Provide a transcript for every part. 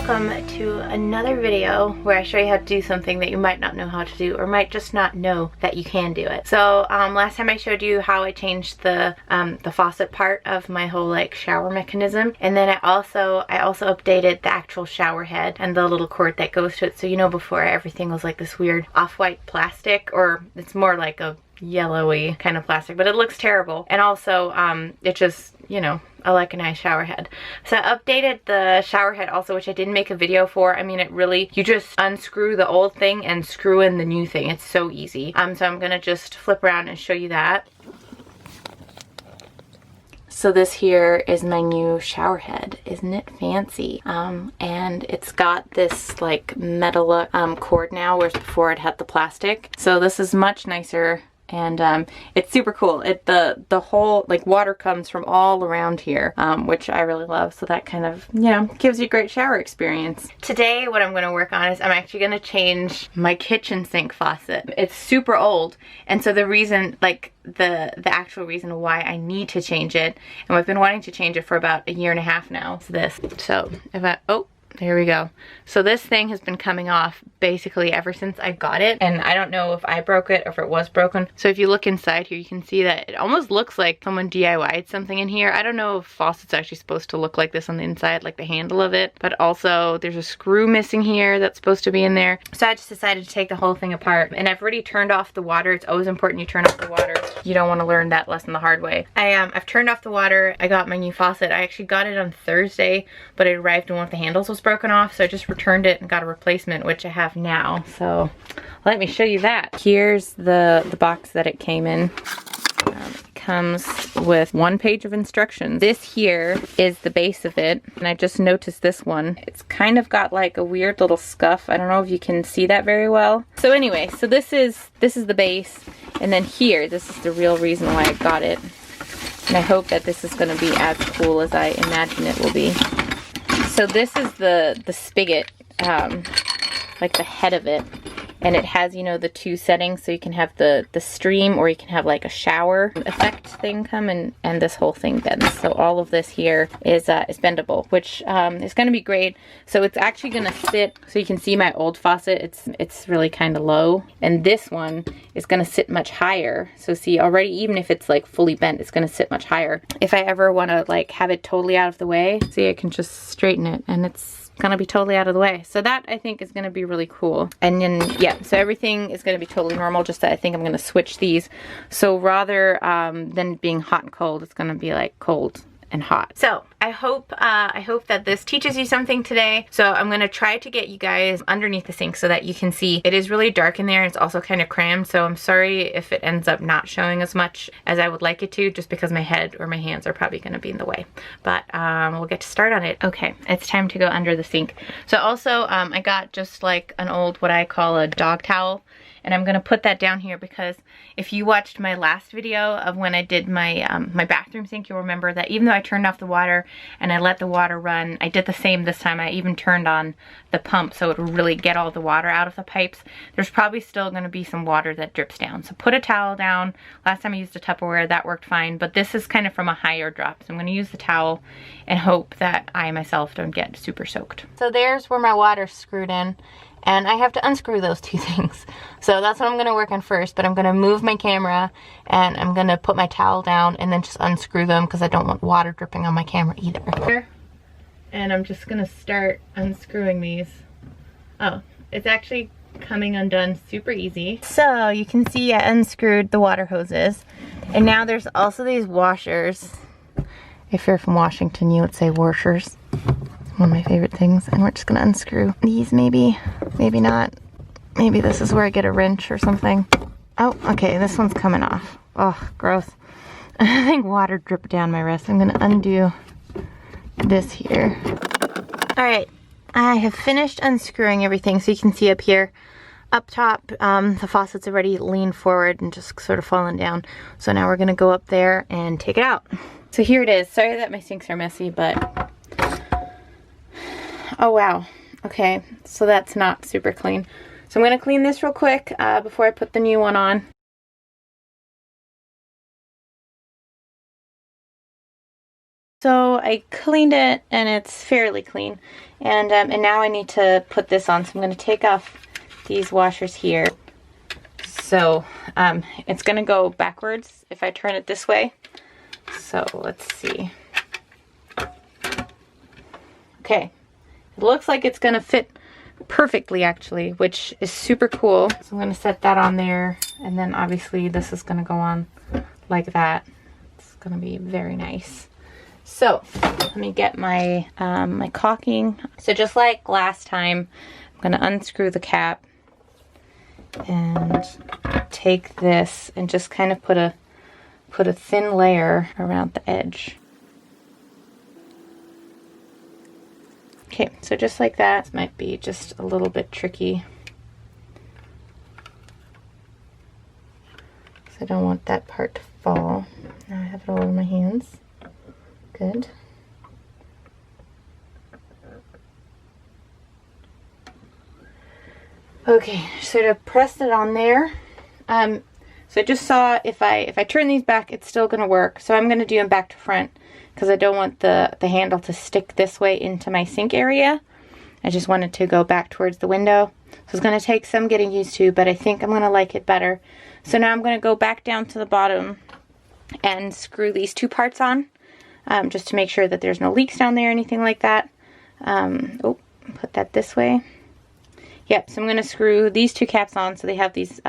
welcome to another video where I show you how to do something that you might not know how to do or might just not know that you can do it. So last time I showed you how I changed the faucet part of my whole like shower mechanism, and then I also updated the actual shower head and the little cord that goes to it. So you know, before everything was like this weird off-white plastic, or it's more like a yellowy kind of plastic, but it looks terrible. And also it just, you know, I like a nice shower head. So I updated the shower head also, which I didn't make a video for. I mean, it really, you just unscrew the old thing and screw in the new thing. It's so easy. So I'm gonna just flip around and show you that. So this here is my new shower head. Isn't it fancy? And it's got this like metal cord now, whereas before it had the plastic. So this is much nicer. And it's super cool. The whole like water comes from all around here, which I really love. So that kind of, you know, gives you a great shower experience. Today what I'm going to work on is I'm actually going to change my kitchen sink faucet. It's super old, and so the reason, like the actual reason why I need to change it, and I've been wanting to change it for about a year and a half now, is this. So if I, oh, there we go. So this thing has been coming off basically ever since I got it, and I don't know if I broke it or if it was broken. So if you look inside here, you can see that it almost looks like someone DIY'd something in here. I don't know if faucet's actually supposed to look like this on the inside, like the handle of it, but also there's a screw missing here that's supposed to be in there. So I just decided to take the whole thing apart, and I've already turned off the water. It's always important you turn off the water. You don't want to learn that lesson the hard way. I've turned off the water. I got my new faucet. I actually got it on Thursday, but it arrived and one of the handles was broken off, so I just returned it and got a replacement, which I have now. So let me show you that. Here's the box that it came in. It comes with 1 page of instructions. This here is the base of it, and I just noticed this one. It's kind of got like a weird little scuff. I don't know if you can see that very well. So anyway, so this is the base, and then here, this is the real reason why I got it. And I hope that this is going to be as cool as I imagine it will be. So this is the spigot, like the head of it, and it has, you know, the 2 settings, so you can have the stream, or you can have like a shower effect thing come and this whole thing bends. So all of this here is bendable, which is going to be great. So it's actually going to sit, so you can see my old faucet, it's really kind of low, and this one is going to sit much higher. So see, already, even if it's like fully bent, it's going to sit much higher. If I ever want to like have it totally out of the way, see, I can just straighten it, and it's gonna be totally out of the way. So that I think is gonna be really cool. And then yeah, so everything is gonna be totally normal, just that I think I'm gonna switch these. So rather than being hot and cold, it's gonna be like cold and hot. So I hope that this teaches you something today. So I'm gonna try to get you guys underneath the sink so that you can see. It is really dark in there, and it's also kind of crammed, so I'm sorry if it ends up not showing as much as I would like it to, just because my head or my hands are probably gonna be in the way. But we'll get to start on it. Okay, it's time to go under the sink. So also I got just like an old, what I call a dog towel, and I'm gonna put that down here because if you watched my last video of when I did my my bathroom sink, you'll remember that even though I turned off the water and I let the water run, I did the same this time. I even turned on the pump so it would really get all the water out of the pipes. There's probably still gonna be some water that drips down. So put a towel down. Last time I used a Tupperware, that worked fine, but this is kind of from a higher drop. So I'm gonna use the towel and hope that I myself don't get super soaked. So there's where my water's screwed in, and I have to unscrew those 2 things. So that's what I'm gonna work on first, but I'm gonna move my camera and I'm gonna put my towel down and then just unscrew them because I don't want water dripping on my camera either. And I'm just gonna start unscrewing these. Oh, it's actually coming undone super easy. So you can see I unscrewed the water hoses, and now there's also these washers. If you're from Washington, you would say washers. One of my favorite things. And we're just gonna unscrew these, maybe not. Maybe this is where I get a wrench or something. Oh, okay, this one's coming off. Oh, gross. I think water dripped down my wrist. I'm gonna undo this here. All right, I have finished unscrewing everything. So you can see up here, up top, the faucet's already leaned forward and just sort of fallen down. So now we're gonna go up there and take it out. So here it is. Sorry that my sinks are messy, but oh wow, okay, so that's not super clean. So I'm gonna clean this real quick before I put the new one on. So I cleaned it and it's fairly clean. And now I need to put this on. So I'm going to take off these washers here. So it's going to go backwards if I turn it this way. So let's see. Okay, it looks like it's going to fit perfectly actually, which is super cool. So I'm going to set that on there, and then obviously this is going to go on like that. It's going to be very nice. So let me get my my caulking. So just like last time, I'm going to unscrew the cap and take this and just kind of put a thin layer around the edge. Okay, so just like that. This might be just a little bit tricky. So I don't want that part to fall. Now I have it all over my hands. Good. Okay, so to press it on there, so I just saw if I turn these back, it's still going to work. So I'm going to do them back to front because I don't want the handle to stick this way into my sink area. I just want it to go back towards the window. So it's going to take some getting used to, but I think I'm going to like it better. So now I'm going to go back down to the bottom and screw these two parts on, just to make sure that there's no leaks down there or anything like that. Oh, put that this way. Yep, so I'm going to screw these two caps on so they have these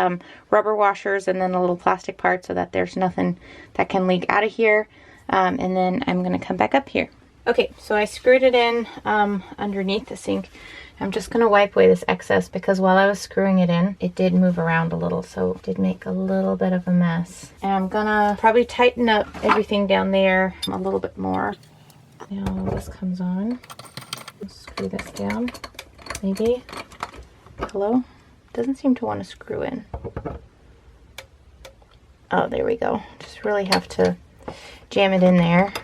rubber washers and then a little plastic part so that there's nothing that can leak out of here. And then I'm going to come back up here. Okay, so I screwed it in underneath the sink. I'm just going to wipe away this excess because while I was screwing it in, it did move around a little, so it did make a little bit of a mess. And I'm going to probably tighten up everything down there a little bit more. Now this comes on. Screw this down, maybe. Hello? Doesn't seem to want to screw in. Oh, there we go. Just really have to jam it in there.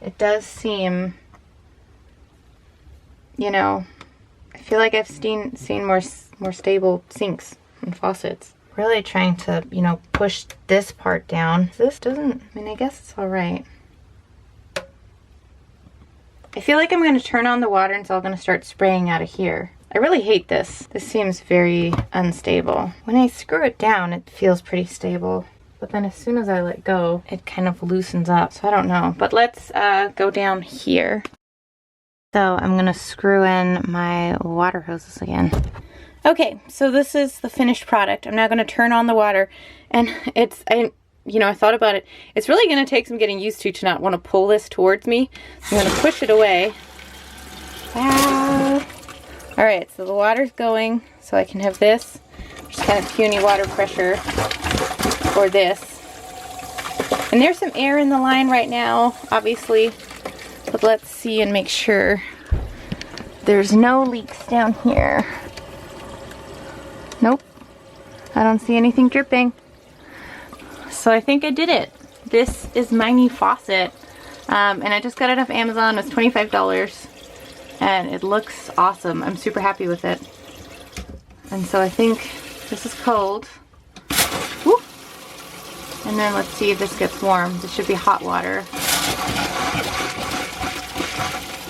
It does seem, you know, I feel like I've seen more stable sinks and faucets. Really trying to, you know, push this part down. This doesn't, I mean, I guess it's all right. I feel like I'm going to turn on the water and it's all going to start spraying out of here. I really hate this. This seems very unstable. When I screw it down, it feels pretty stable. But then as soon as I let go, it kind of loosens up. So I don't know. But let's go down here. So I'm going to screw in my water hoses again. Okay, so this is the finished product. I'm now going to turn on the water. And you know, I thought about it. It's really going to take some getting used to not want to pull this towards me. So I'm going to push it away. Ah. All right, so the water's going, so I can have this. Just kind of puny water pressure for this. And there's some air in the line right now, obviously. But let's see and make sure there's no leaks down here. Nope. I don't see anything dripping. So I think I did it. This is my new faucet. And I just got it off Amazon. It was $25. And it looks awesome. I'm super happy with it. And so I think this is cold. Woo. And then let's see if this gets warm. This should be hot water.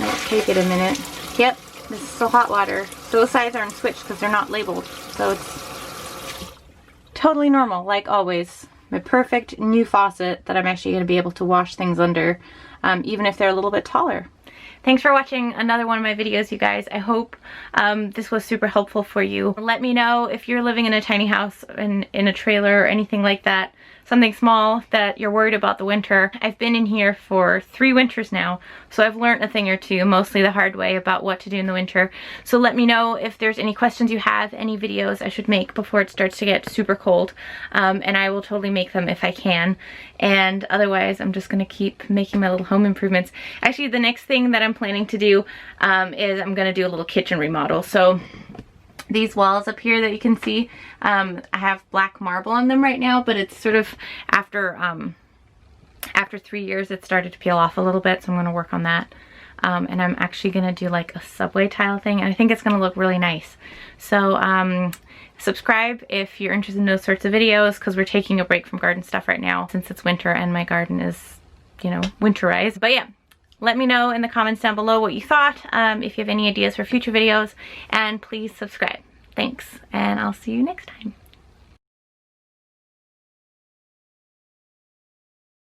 Might take it a minute. Yep, this is still hot water. Those sides aren't switched because they're not labeled. So it's totally normal, like always. My perfect new faucet that I'm actually going to be able to wash things under, even if they're a little bit taller. Thanks for watching another one of my videos, you guys. I hope this was super helpful for you. Let me know if you're living in a tiny house, in a trailer or anything like that, something small that you're worried about the winter. I've been in here for 3 winters now, so I've learned a thing or two, mostly the hard way, about what to do in the winter. So let me know if there's any questions you have, any videos I should make before it starts to get super cold, and I will totally make them if I can. And otherwise, I'm just gonna keep making my little home improvements. Actually, the next thing that I'm planning to do is I'm gonna do a little kitchen remodel. So these walls up here that you can see, I have black marble on them right now, but it's sort of after 3 years it started to peel off a little bit, so I'm going to work on that. and I'm actually gonna do like a subway tile thing, and I think it's gonna look really nice. So subscribe if you're interested in those sorts of videos, because we're taking a break from garden stuff right now since it's winter and my garden is, you know, winterized. But yeah, let me know in the comments down below what you thought, if you have any ideas for future videos, and please subscribe. Thanks, and I'll see you next time.